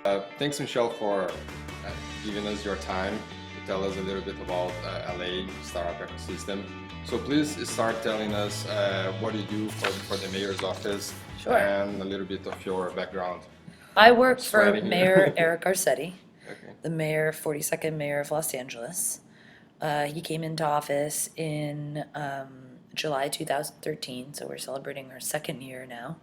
Thanks, Michelle, for giving us your time to tell us a little bit about LA startup ecosystem. So please start telling us what you do for the mayor's office Sure. and a little bit of your background. I work for Sweating Mayor here. Eric Garcetti, Okay. the mayor, 42nd mayor of Los Angeles. He came into office in July 2013, so we're celebrating our second year now,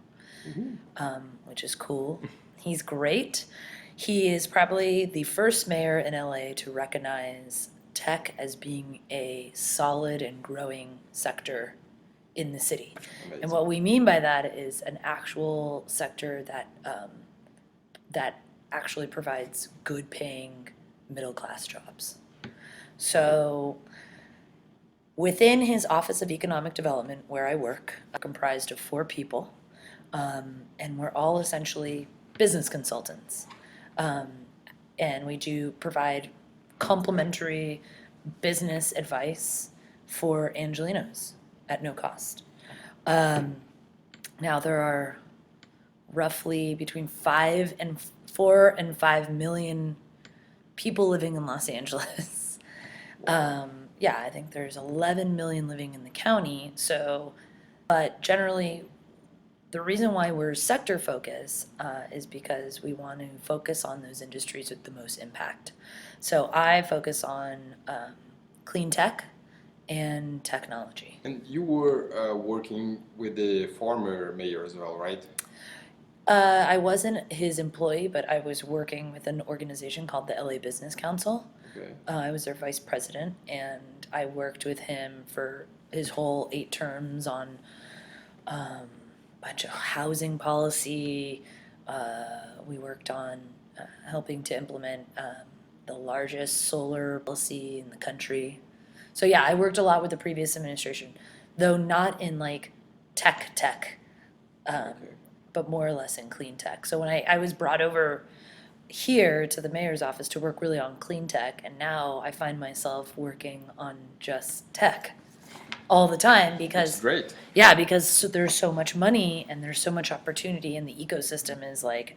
which is cool. He's great. He is probably the first mayor in LA to recognize tech as being a solid and growing sector in the city. And Amazing. what we mean by that is an actual sector that actually provides good paying middle class jobs. So within his Office of Economic Development, where I work, comprised of 4 people, and we're all essentially business consultants. And we do provide complimentary business advice for Angelinos at no cost. Now, there are roughly between 4 and 5 million people living in Los Angeles. Yeah, I think there's 11 million living in the county. So, but generally, the reason why we're sector focused is because we want to focus on those industries with the most impact. So I focus on clean tech and technology. And you were working with the former mayor as well, right? I wasn't his employee, but I was working with an organization called the LA Business Council. Okay. I was their vice president, and I worked with him for his whole 8 terms on a bunch of housing policy. We worked on helping to implement the largest solar policy in the country. So yeah, I worked a lot with the previous administration, though not in like tech, Okay. but more or less in clean tech. So when I was brought over here to the mayor's office to work really on clean tech, and now I find myself working on just tech all the time It's because great. yeah, because there's so much money and there's so much opportunity, and the ecosystem is like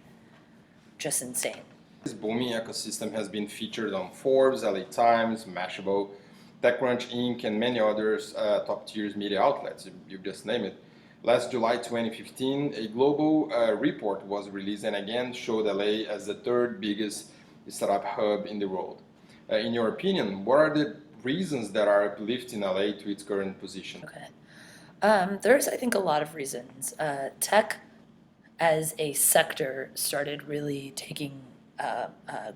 just insane. This booming ecosystem has been featured on Forbes, LA Times, Mashable, TechCrunch Inc., and many others top-tier media outlets. You just name it. Last July 2015, a global report was released and again showed LA as the third biggest startup hub in the world. In your opinion, what are the reasons that are uplifting LA to its current position? Okay. There's, I think, a lot of reasons. Tech as a sector started really taking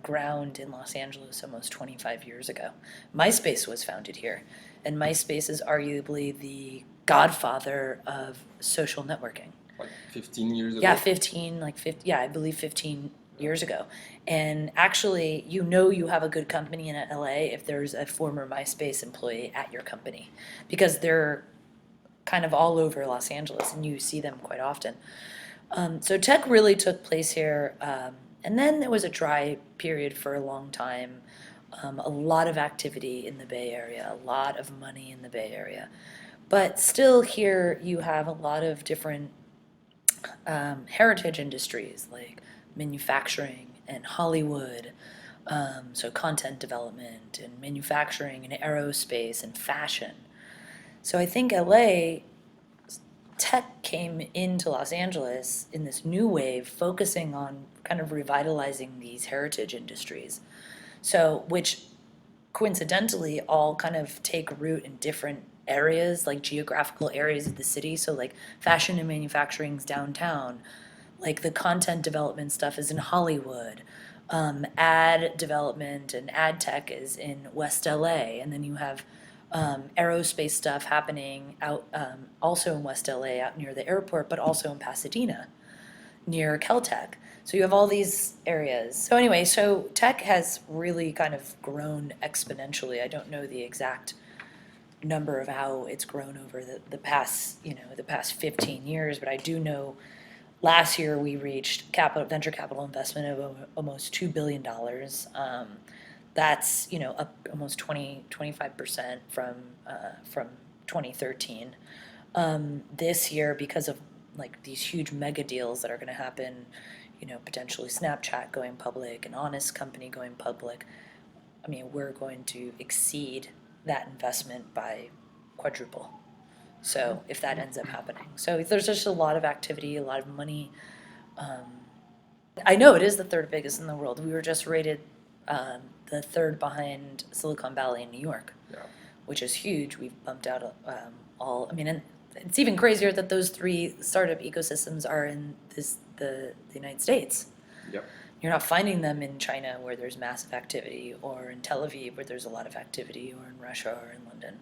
ground in Los Angeles almost 25 years ago. MySpace was founded here, and MySpace is arguably the godfather of social networking. Like 15 years ago? Yeah, 15, like 50, yeah, I believe 15 years ago. And actually, you know you have a good company in LA if there's a former MySpace employee at your company, because they're kind of all over Los Angeles and you see them quite often. So tech really took place here, and then there was a dry period for a long time. A lot of activity in the Bay Area, a lot of money in the Bay Area. But still, here you have a lot of different heritage industries like manufacturing and Hollywood, so content development and manufacturing and aerospace and fashion. So I think LA tech came into Los Angeles in this new wave, focusing on kind of revitalizing these heritage industries. So, which coincidentally all kind of take root in different areas, like geographical areas of the city. So, like fashion and manufacturing's downtown, like the content development stuff is in Hollywood. Ad development and ad tech is in West LA, and then you have aerospace stuff happening out also in West LA, out near the airport, but also in Pasadena, near Caltech. So you have all these areas. So anyway, so tech has really kind of grown exponentially. I don't know the exact number of how it's grown over the past, the past 15 years, but I do know last year we reached venture capital investment of almost $2 billion. That's up almost 25% from 2013. This year, because of like these huge mega deals that are going to happen, potentially Snapchat going public, an honest company going public, I mean, we're going to exceed that investment by quadruple. So if that ends up happening. So there's just a lot of activity, a lot of money. I know it is the third biggest in the world. We were just rated the third behind Silicon Valley in New York, Yeah. which is huge. We've bumped out and it's even crazier that those three startup ecosystems are in the United States. Yep. You're not finding them in China where there's massive activity, or in Tel Aviv where there's a lot of activity, or in Russia or in London.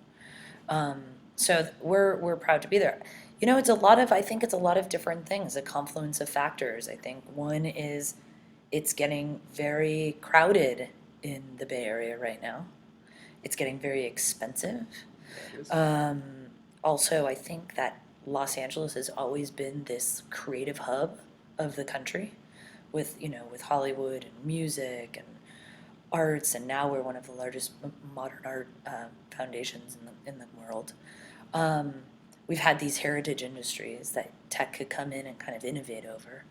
So we're proud to be there. I think it's a lot of different things, a confluence of factors. I think one is it's getting very crowded in the Bay Area right now. It's getting very expensive. Also, I think that Los Angeles has always been this creative hub of the country with Hollywood and music and arts, and now we're one of the largest modern art foundations in the world. We've had these heritage industries that tech could come in and kind of innovate over.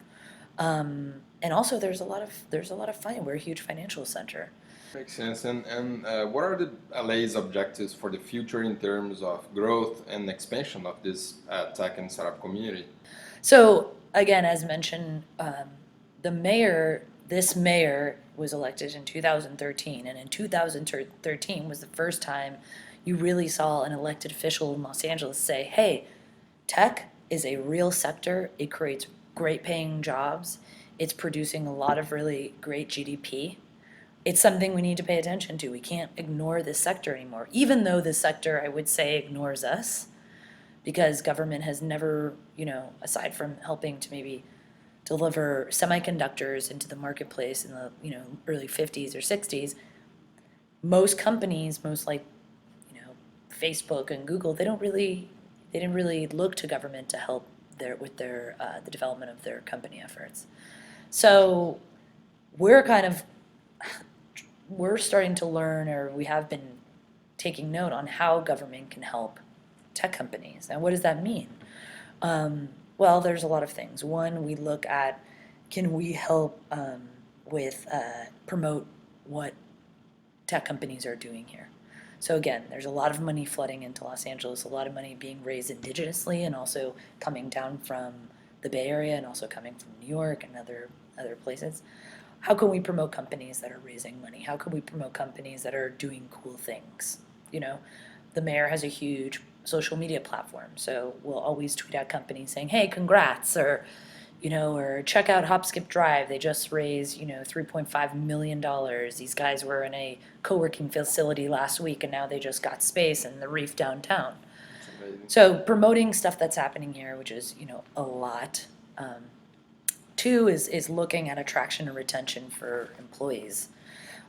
And also there's a lot of fun. We're a huge financial center. Makes sense. And what are the LA's objectives for the future in terms of growth and expansion of this tech and startup community? So again, as mentioned, this mayor was elected in 2013, and in 2013 was the first time you really saw an elected official in Los Angeles say, hey, tech is a real sector. It creates great paying jobs. It's producing a lot of really great GDP. It's something we need to pay attention to. We can't ignore this sector anymore, even though this sector, I would say, ignores us, because government has never, aside from helping to maybe deliver semiconductors into the marketplace in the, early 50s or 60s, most companies, Facebook and Google, they didn't really look to government to help with the development of their company efforts. So we're starting to learn, or we have been taking note on how government can help tech companies. Now, what does that mean? Well, there's a lot of things. One, we look at, can we help with promote what tech companies are doing here? So again, there's a lot of money flooding into Los Angeles, a lot of money being raised indigenously, and also coming down from the Bay Area, and also coming from New York and other places. How can we promote companies that are raising money? How can we promote companies that are doing cool things? The mayor has a huge social media platform, so we'll always tweet at companies saying, hey, congrats, or check out Hop Skip Drive. They just raised, $3.5 million. These guys were in a co-working facility last week, and now they just got space in the Reef downtown. So promoting stuff that's happening here, which is, a lot. Two is looking at attraction and retention for employees.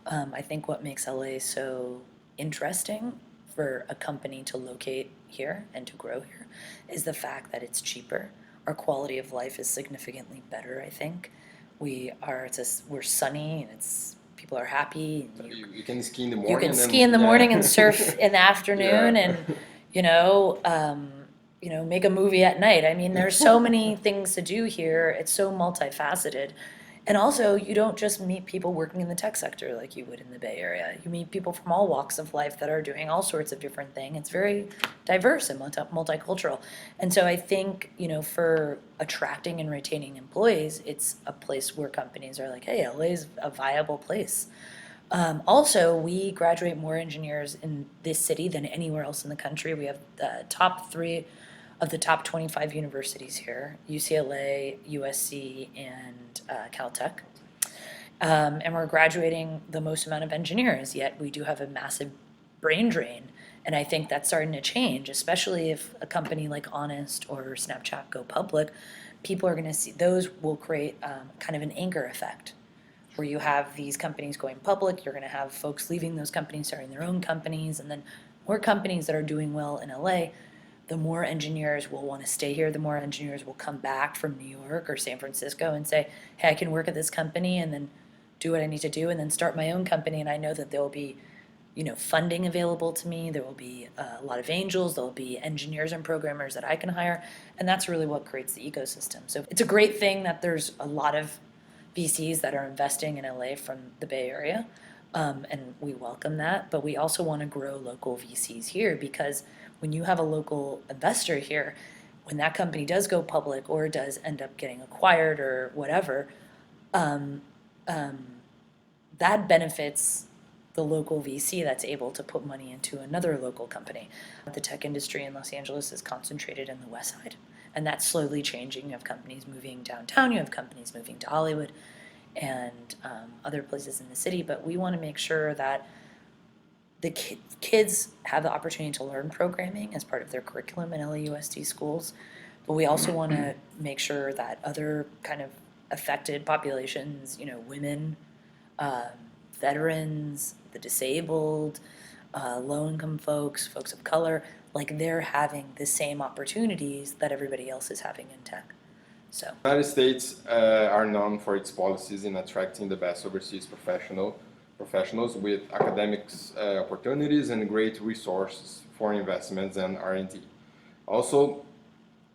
I think what makes LA so interesting for a company to locate here and to grow here is the fact that it's cheaper. Our quality of life is significantly better, I think. We're sunny, and people are happy. And you can ski in the morning. You can ski in the morning and surf in the afternoon, and make a movie at night. I mean, there's so many things to do here. It's so multifaceted. And also, you don't just meet people working in the tech sector like you would in the Bay Area. You meet people from all walks of life that are doing all sorts of different things. It's very diverse and multicultural. And so I think, for attracting and retaining employees, it's a place where companies are like, hey, LA is a viable place. Also, we graduate more engineers in this city than anywhere else in the country. We have the top 3 of the top 25 universities here: UCLA, USC, and Caltech. And we're graduating the most amount of engineers, yet we do have a massive brain drain. And I think that's starting to change, especially if a company like Honest or Snapchat go public. People are going to see those will create kind of an anchor effect, where you have these companies going public. You're going to have folks leaving those companies, starting their own companies, and then more companies that are doing well in LA. The more engineers will want to stay here, the more engineers will come back from New York or San Francisco and say, hey, I can work at this company and then do what I need to do and then start my own company. And I know that there will be, funding available to me. There will be a lot of angels. There will be engineers and programmers that I can hire. And that's really what creates the ecosystem. So it's a great thing that there's a lot of VCs that are investing in LA from the Bay Area, and we welcome that. But we also want to grow local VCs here, because when you have a local investor here, when that company does go public or does end up getting acquired or whatever, that benefits the local VC that's able to put money into another local company. The tech industry in Los Angeles is concentrated in the West Side, and that's slowly changing. You have companies moving downtown, you have companies moving to Hollywood and other places in the city, but we want to make sure that the kids have the opportunity to learn programming as part of their curriculum in LAUSD schools, but we also want to make sure that other kind of affected populations, women, veterans, the disabled, low-income folks of color, like they're having the same opportunities that everybody else is having in tech. So, the United States are known for its policies in attracting the best overseas professionals with academics opportunities and great resources for investments and R&D. Also,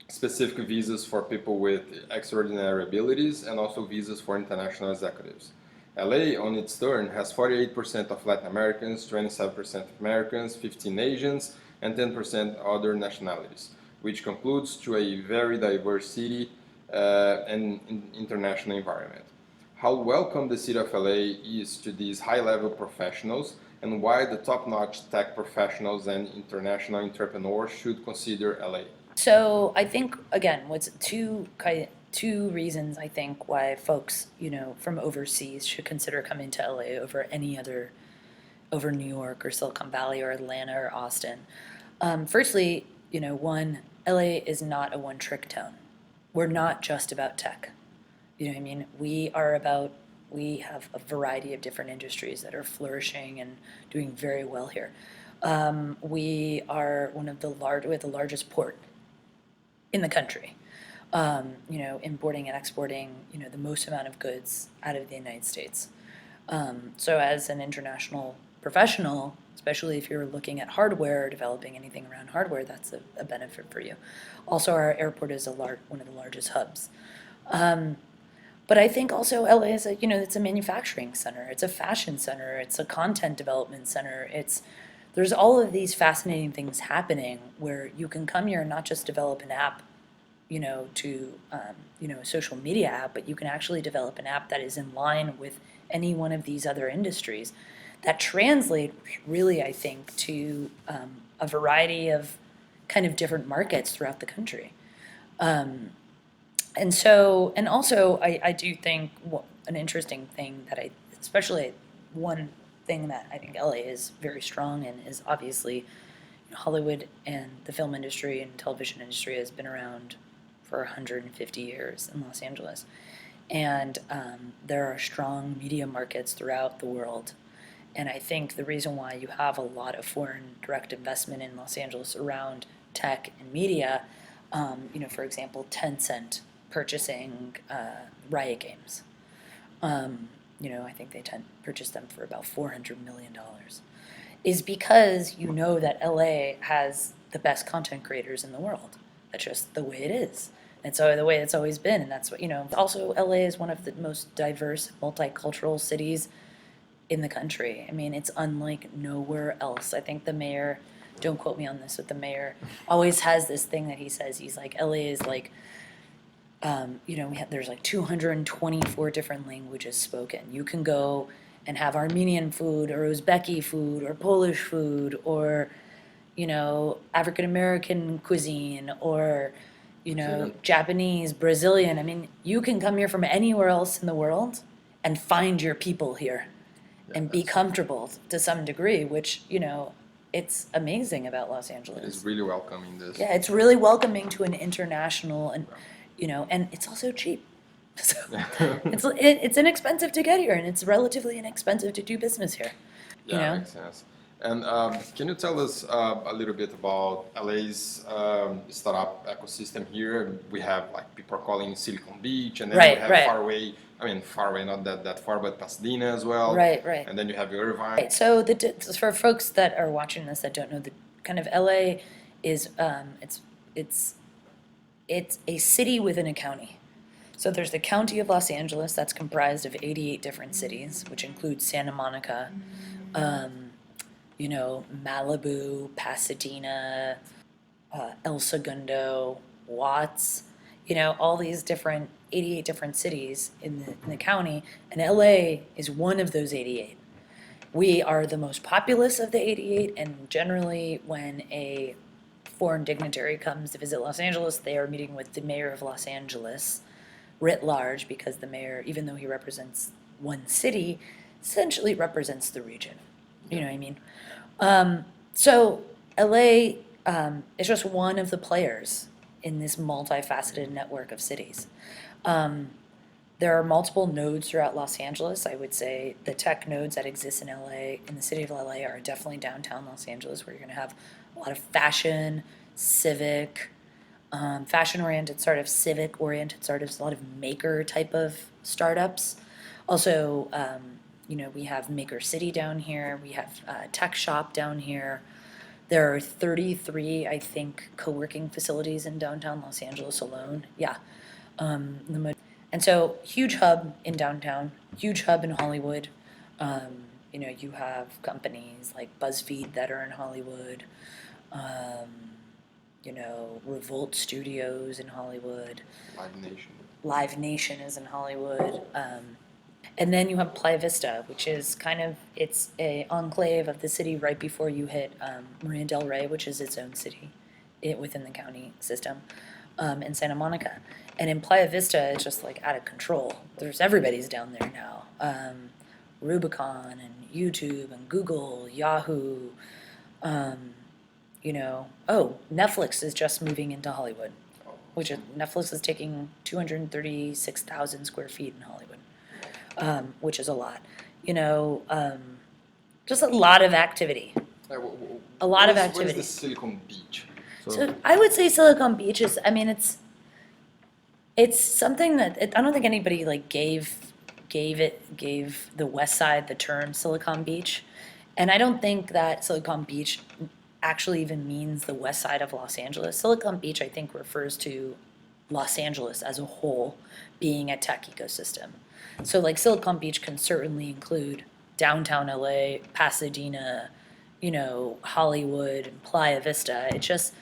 specific visas for people with extraordinary abilities, and also visas for international executives. LA, on its turn, has 48% of Latin Americans, 27% of Americans, 15 Asians, and 10% other nationalities, which concludes to a very diverse city and international environment. How welcome the city of LA is to these high-level professionals, and why the top-notch tech professionals and international entrepreneurs should consider LA. So I think, again, what's two reasons I think why folks, from overseas should consider coming to LA over over New York or Silicon Valley or Atlanta or Austin. Firstly, one, LA is not a one-trick town. We're not just about tech. You know what I mean? We have a variety of different industries that are flourishing and doing very well here. We are we have the largest port in the country. Importing and exporting, the most amount of goods out of the United States. So as an international professional, especially if you're looking at hardware, developing anything around hardware, that's a benefit for you. Also, our airport is one of the largest hubs. But I think also LA is it's a manufacturing center, it's a fashion center, it's a content development center. There's all of these fascinating things happening where you can come here and not just develop an app, a social media app, but you can actually develop an app that is in line with any one of these other industries that translate really, I think, to a variety of kind of different markets throughout the country. And also, I do think an interesting thing that especially one thing that I think LA is very strong in is obviously Hollywood, and the film industry and television industry has been around for 150 years in Los Angeles. And there are strong media markets throughout the world. And I think the reason why you have a lot of foreign direct investment in Los Angeles around tech and media, for example, Tencent purchasing Riot Games. I think they purchased them for about $400 million, is because that LA has the best content creators in the world. That's just the way it is. And so the way it's always been, and that's what, also LA is one of the most diverse, multicultural cities in the country. I mean, it's unlike nowhere else. I think the mayor, don't quote me on this, but the mayor always has this thing that he says. He's like, LA is like, there's like 224 different languages spoken. You can go and have Armenian food or Uzbeki food or Polish food or, African American cuisine or, Japanese, Brazilian. I mean, you can come here from anywhere else in the world and find your people here and be comfortable to some degree, which, it's amazing about Los Angeles. It's really welcoming this. Yeah, it's really welcoming to an international and, and it's also cheap. So it's inexpensive to get here, and it's relatively inexpensive to do business here. Yeah, makes sense. And can you tell us a little bit about LA's startup ecosystem here? We have people are calling Silicon Beach, and then we have far away, not that far, but Pasadena as well. Right. And then you have Irvine. Right. So for folks that are watching this that don't know, the kind of LA is it's a city within a county. So there's the County of Los Angeles that's comprised of 88 different cities, which includes Santa Monica, Malibu, Pasadena, El Segundo, Watts, all these different 88 different cities in the county, and LA is one of those 88. We are the most populous of the 88, and generally when a foreign dignitary comes to visit Los Angeles, they are meeting with the mayor of Los Angeles writ large, because the mayor, even though he represents one city, essentially represents the region. You know what I mean? So LA is just one of the players in this multifaceted network of cities. There are multiple nodes throughout Los Angeles. I would say the tech nodes that exist in LA, in the city of LA, are definitely downtown Los Angeles, where you're going to have a lot of fashion, civic, fashion-oriented startups, civic-oriented startups, a lot of maker type of startups. Also, we have Maker City down here. We have Tech Shop down here. There are 33, I think, co-working facilities in downtown Los Angeles alone. Yeah. And so, huge hub in downtown, huge hub in Hollywood. You have companies like BuzzFeed that are in Hollywood. Revolt Studios in Hollywood. Live Nation is in Hollywood. And then you have Playa Vista, which is it's a enclave of the city right before you hit Marina del Rey, which is its own city within the county system, and Santa Monica. And in Playa Vista, it's just like out of control. Everybody's down there now. Rubicon and YouTube and Google, Yahoo. Netflix is just moving into Hollywood, Netflix is taking 236,000 square feet in Hollywood, which is a lot. Just a lot of activity. A lot of activity. What is the Silicon Beach? So I would say Silicon Beach is, it's something that I don't think anybody gave the West Side the term Silicon Beach, and I don't think that Silicon Beach actually even means the west side of Los Angeles. Silicon Beach, I think, refers to Los Angeles as a whole being a tech ecosystem. So Silicon Beach can certainly include downtown LA, Pasadena, Hollywood, and Playa Vista. It's just,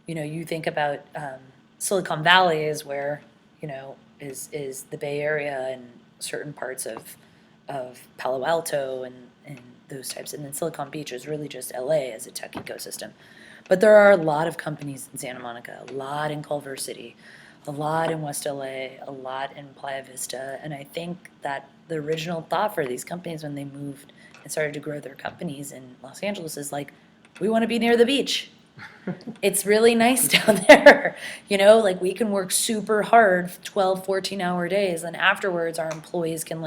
you think about Silicon Valley is where, is the Bay Area and certain parts of Palo Alto and those types. And then Silicon Beach is really just LA as a tech ecosystem. But there are a lot of companies in Santa Monica, a lot in Culver City, a lot in West LA, a lot in Playa Vista. And I think that the original thought for these companies when they moved and started to grow their companies in Los Angeles is we want to be near the beach. It's really nice down there. We can work super hard, 12, 14-hour days. And afterwards, our employees can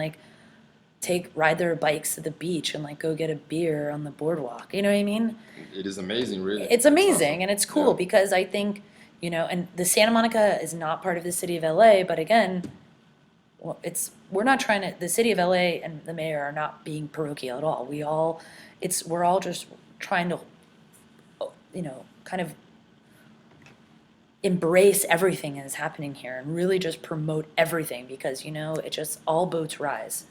ride their bikes to the beach and go get a beer on the boardwalk. You know what I mean? It is amazing, really. It's amazing, and it's cool because I think, and the Santa Monica is not part of the city of LA, but again, we're not trying to, the city of LA and the mayor are not being parochial at all. We're all just trying to, kind of embrace everything that is happening here and really just promote everything because, it just, all boats rise.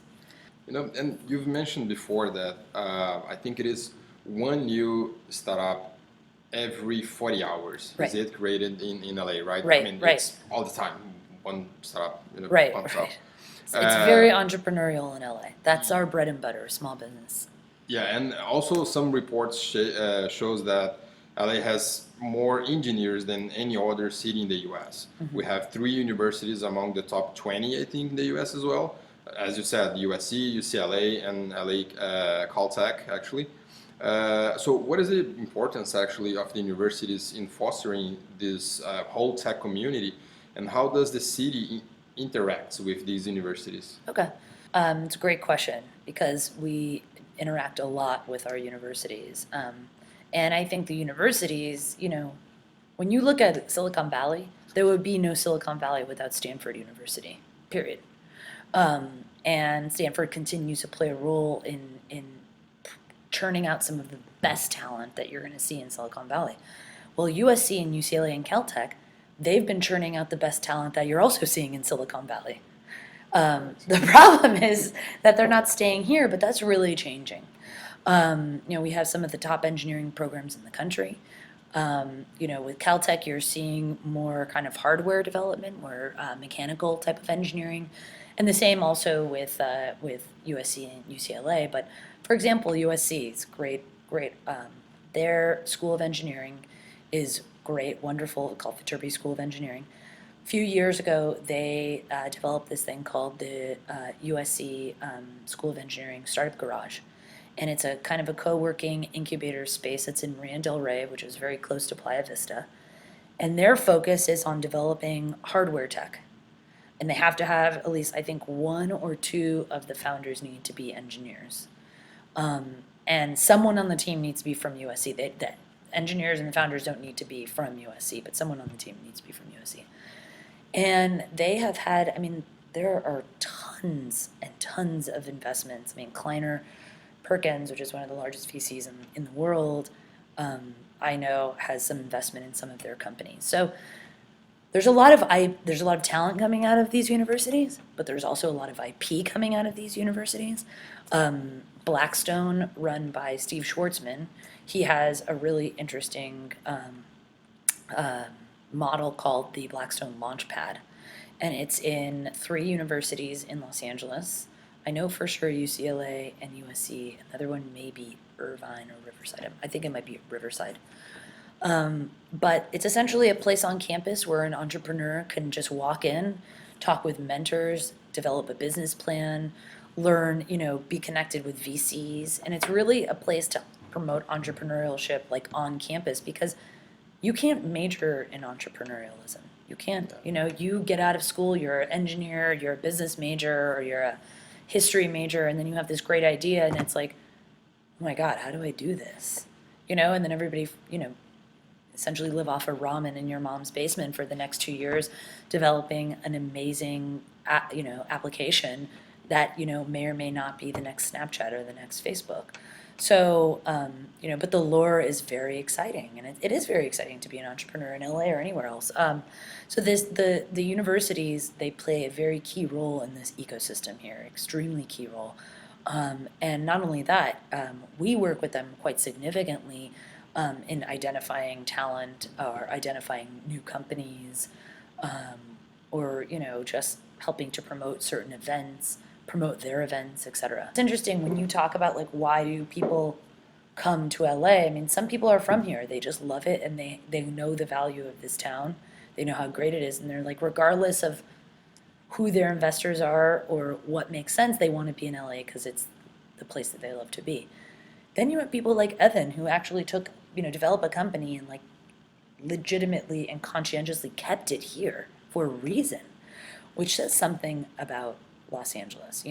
And you've mentioned before that I think it is one new startup every 40 hours. Right. Is it created in LA, right? Right, right. It's all the time, one startup. Right, pumps right. up. It's very entrepreneurial in LA. That's our bread and butter, small business. Yeah, and also some reports shows that LA has more engineers than any other city in the US. Mm-hmm. We have 3 universities among the top 20, I think, in the US as well. As you said, USC, UCLA, and LA Caltech, actually. So what is the importance, actually, of the universities in fostering this whole tech community, and how does the city interact with these universities? Okay. It's a great question, because we interact a lot with our universities. And I think the universities, when you look at Silicon Valley, there would be no Silicon Valley without Stanford University, period. And Stanford continues to play a role in churning out some of the best talent that you're going to see in Silicon Valley. Well, USC and UCLA and Caltech they've been churning out the best talent that you're also seeing in Silicon Valley. The problem is that they're not staying here, but that's really changing. We have some of the top engineering programs in the country. With Caltech, you're seeing more kind of hardware development, more mechanical type of engineering, and the same also with USC and UCLA. But for example, USC is great. Their School of Engineering is great, wonderful, called Viterbi School of Engineering. A few years ago, they developed this thing called the USC School of Engineering Startup Garage. And it's a kind of a co-working incubator space that's in Marina Del Rey, which is very close to Playa Vista. And their focus is on developing hardware tech. And they have to have at least, I think, one or two of the founders need to be engineers. And someone on the team needs to be from USC. The engineers and the founders don't need to be from USC, but someone on the team needs to be from USC. And they have had, there are tons and tons of investments. Kleiner Perkins, which is one of the largest VCs in the world, I know has some investment in some of their companies. So there's a lot of talent coming out of these universities, but there's also a lot of IP coming out of these universities. Blackstone, run by Steve Schwartzman, he has a really interesting model called the Blackstone Launchpad, and it's in 3 universities in Los Angeles. I know for sure UCLA and USC. Another one may be Irvine or Riverside. I think it might be Riverside. But it's essentially a place on campus where an entrepreneur can just walk in, talk with mentors, develop a business plan, learn, be connected with VCs. And it's really a place to promote entrepreneurship like on campus, because you can't major in entrepreneurialism. You can't, you get out of school, you're an engineer, you're a business major, or you're a history major, and then you have this great idea, and it's like, oh my God, how do I do this? And then everybody, essentially live off of ramen in your mom's basement for the next 2 years, developing an amazing, application that, may or may not be the next Snapchat or the next Facebook. So, but the lure is very exciting, and it is very exciting to be an entrepreneur in LA or anywhere else. So the universities, they play a very key role in this ecosystem here, extremely key role. And not only that, we work with them quite significantly in identifying talent or identifying new companies, or just helping to promote certain events, promote their events, etc. It's interesting when you talk about why do people come to LA. Some people are from here, they just love it, and they know the value of this town, they know how great it is, and they're regardless of who their investors are or what makes sense, they want to be in LA because it's the place that they love to be. Then you have people like Evan, who actually develop a company and legitimately and conscientiously kept it here for a reason, which says something about Los Angeles.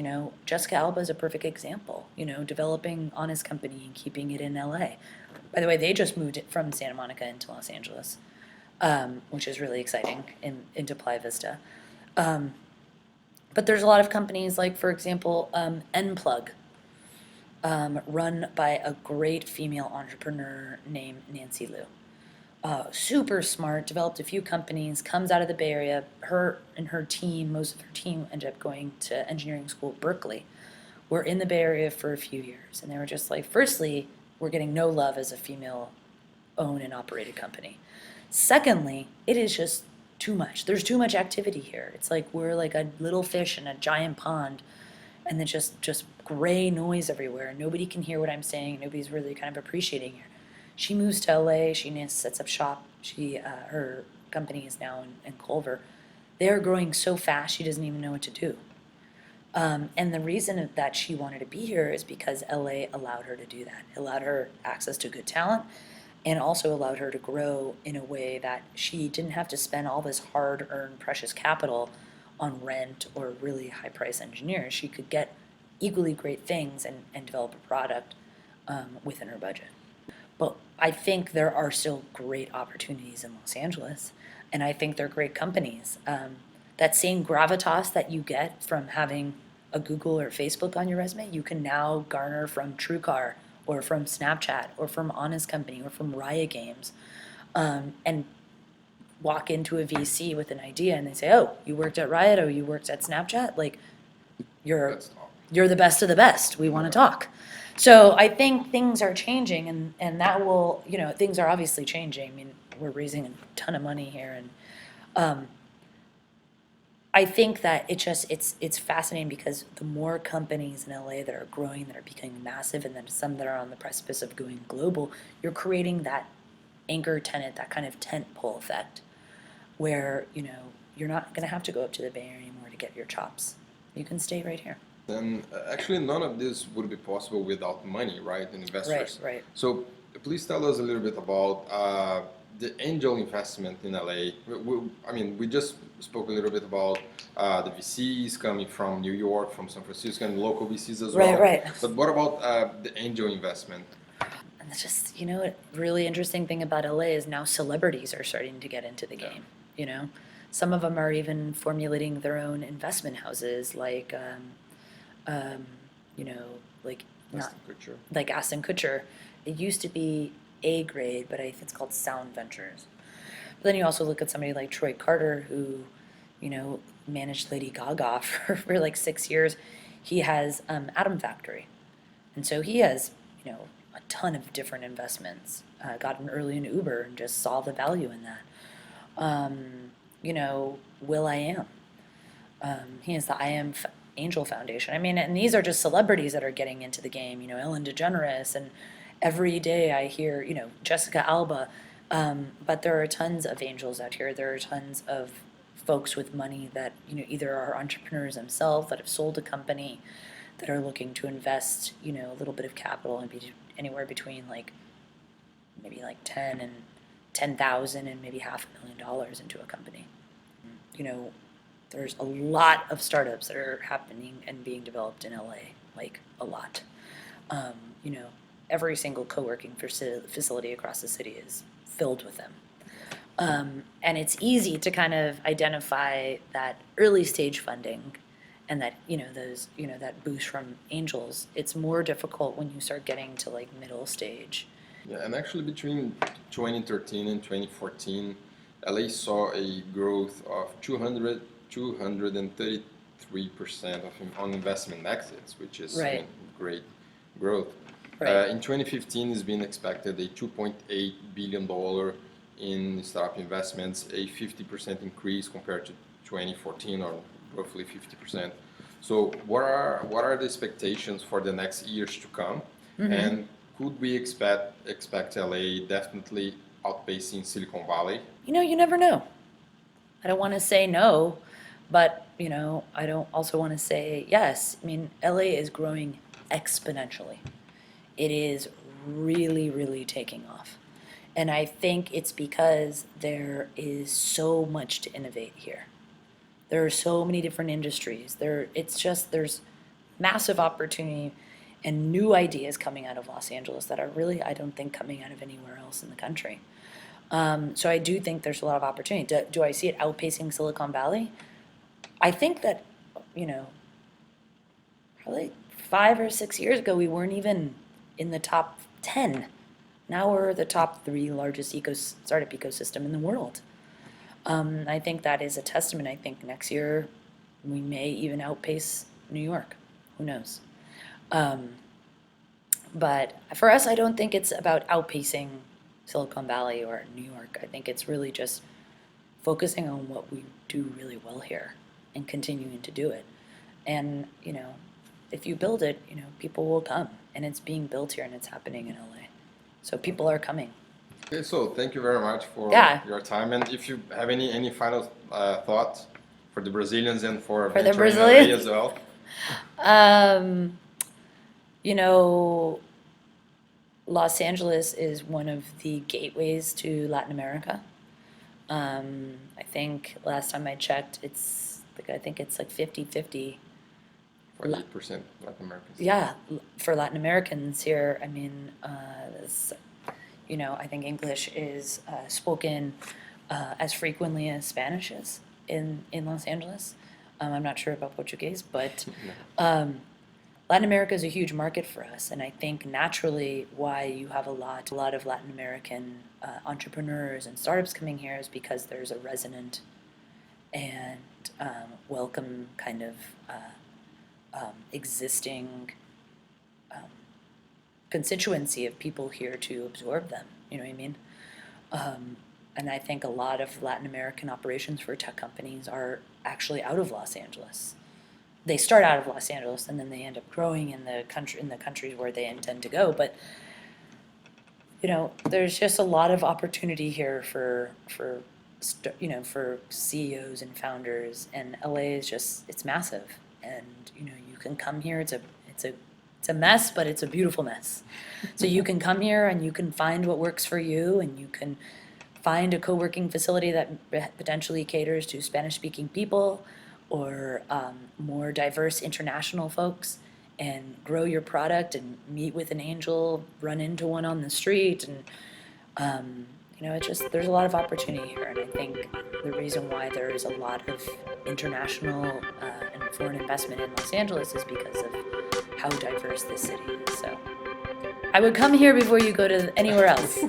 Jessica Alba is a perfect example, developing on his company and keeping it in LA. By the way, they just moved it from Santa Monica into Los Angeles, which is really exciting, into Playa Vista. But there's a lot of companies for example, Nplug, run by a great female entrepreneur named Nancy Liu. Super smart, developed a few companies, comes out of the Bay Area. Her and her team, most of her team ended up going to engineering school at Berkeley. We're in the Bay Area for a few years, and they were just firstly, we're getting no love as a female-owned and operated company. Secondly, it is just too much. There's too much activity here. It's we're a little fish in a giant pond, and then just gray noise everywhere. Nobody can hear what I'm saying. Nobody's really kind of appreciating it. She moves to LA. She sets up shop. Her company is now in Culver. They are growing so fast, she doesn't even know what to do. And the reason that she wanted to be here is because LA allowed her to do that. It allowed her access to good talent, and also allowed her to grow in a way that she didn't have to spend all this hard-earned precious capital on rent or really high-priced engineers. She could get equally great things and develop a product within her budget. But I think there are still great opportunities in Los Angeles, and I think they're great companies. That same gravitas that you get from having a Google or Facebook on your resume, you can now garner from TrueCar or from Snapchat or from Honest Company or from Riot Games. And walk into a VC with an idea and they say, oh, you worked at Riot or you worked at Snapchat, like you're the best of the best. We want to talk. So I think things are changing, and that will, things are obviously changing. I mean, we're raising a ton of money here, and I think that it's fascinating because the more companies in LA that are growing, that are becoming massive, and then some that are on the precipice of going global, you're creating that anchor tenant, that kind of tent pole effect, where you're not going to have to go up to the Bay Area anymore to get your chops. You can stay right here. And actually, none of this would be possible without money, right? And investors. Right. So please tell us a little bit about the angel investment in LA. We just spoke a little bit about the VCs coming from New York, from San Francisco, and local VCs as well. Right. But what about the angel investment? And it's just, a really interesting thing about LA is now celebrities are starting to get into the game, Some of them are even formulating their own investment houses, like, like Aston Kutcher. It used to be A grade, but I think it's called Sound Ventures. But then you also look at somebody like Troy Carter, who, managed Lady Gaga for like 6 years. He has Atom Factory. And so he has, a ton of different investments. Got in early in Uber and just saw the value in that. will.i.am. He has the I Am Angel Foundation. I mean, and these are just celebrities that are getting into the game. Ellen DeGeneres, and every day I hear, Jessica Alba. But there are tons of angels out here. There are tons of folks with money that, either are entrepreneurs themselves that have sold a company, that are looking to invest, a little bit of capital and be anywhere between maybe 10,000 and maybe $500,000 into a company. There's a lot of startups that are happening and being developed in LA, like a lot. Every single co-working facility across the city is filled with them. And it's easy to kind of identify that early stage funding and that, that boost from angels. It's more difficult when you start getting to middle stage. Yeah, and actually between 2013 and 2014, LA saw a growth of 233% on investment exits, which is great growth. Right. In 2015, it's been expected a $2.8 billion in startup investments, a 50% increase compared to 2014, or roughly 50%. So what are the expectations for the next years to come? Mm-hmm. And could we expect LA definitely outpacing Silicon Valley? You never know. I don't want to say no, but I don't also want to say yes. I mean, LA is growing exponentially. It is really, really taking off. And I think it's because there is so much to innovate here. There are so many different industries. There's massive opportunity and new ideas coming out of Los Angeles that are really, I don't think, coming out of anywhere else in the country. So I do think there's a lot of opportunity. Do I see it outpacing Silicon Valley? I think that, probably 5 or 6 years ago, we weren't even in the top 10. Now we're the top 3 largest startup ecosystem in the world. I think that is a testament. I think next year we may even outpace New York. Who knows? But for us, I don't think it's about outpacing Silicon Valley or New York. I think it's really just focusing on what we do really well here and continuing to do it. And, if you build it, people will come. And it's being built here and it's happening in LA. So people are coming. Okay, so thank you very much for your time. And if you have any final thoughts for the Brazilians and for the Brazilians as well. Los Angeles is one of the gateways to Latin America. I think last time I checked, it's like 50-50. 48% Latin Americans. Yeah, for Latin Americans here, I mean, I think English is spoken as frequently as Spanish is in Los Angeles. I'm not sure about Portuguese, but Latin America is a huge market for us, and I think naturally why you have a lot of Latin American entrepreneurs and startups coming here is because there's a resonant and welcome kind of existing constituency of people here to absorb them. You know what I mean? And I think a lot of Latin American operations for tech companies are actually out of Los Angeles. They start out of Los Angeles and then they end up growing in the countries where they intend to go. But you know, there's just a lot of opportunity here for CEOs and founders, and LA is just, it's massive. And you know, you can come here. It's a mess, but it's a beautiful mess. So you can come here and you can find what works for you, and you can find a co-working facility that potentially caters to Spanish-speaking people or more diverse international folks, and grow your product and meet with an angel, run into one on the street, and you know, there's a lot of opportunity here. And I think the reason why there is a lot of international and foreign investment in Los Angeles is because of how diverse this city is. So I would come here before you go to anywhere else.